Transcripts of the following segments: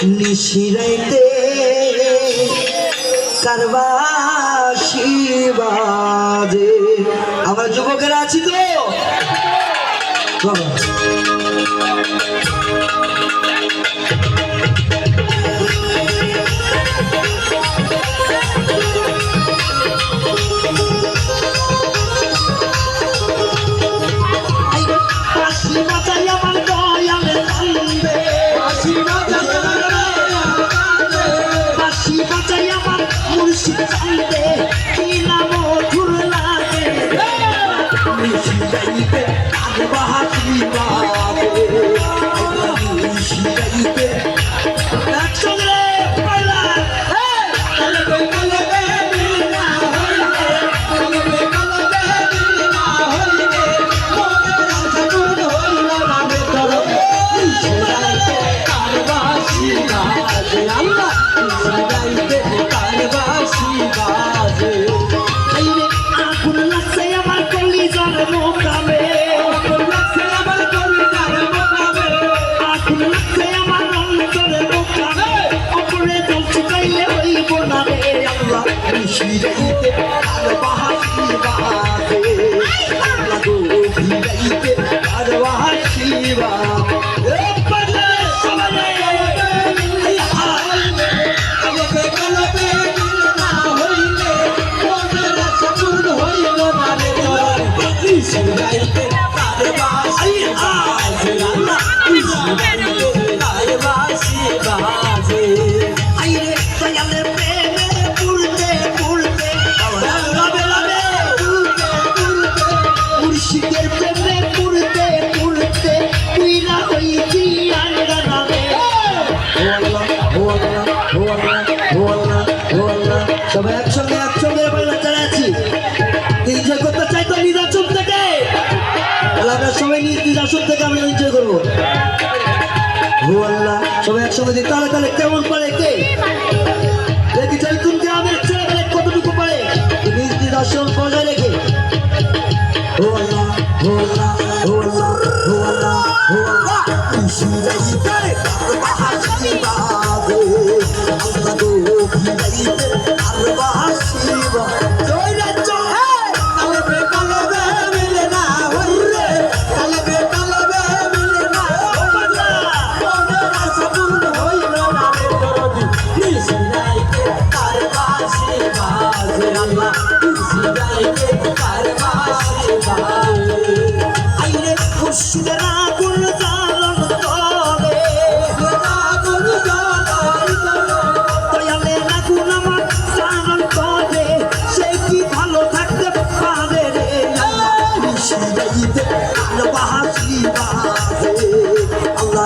নিশিরাইতে কারবাসি বাজে। আমরা যুবকেরা আছি তো সবাই একসঙ্গে একসঙ্গে বাচ্চারা আছি। এনজয় করতে চাই তো নির্বাচন থেকে, আমরা সবাই নির্বাচন থেকে আমরা এনজয় করবো। হো আল্লাহ সবাই একসঙ্গে দিই তাহলে তাহলে কেমন পারে কে দেখি চাই তুমি আমাদের ছেলেবেলা কতটুকু পারে নির্বাচন বজায় রেখে। হো আল্লাহ হো আল্লাহ হো আল্লাহ হো আল্লাহ হো আল্লাহ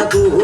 Allah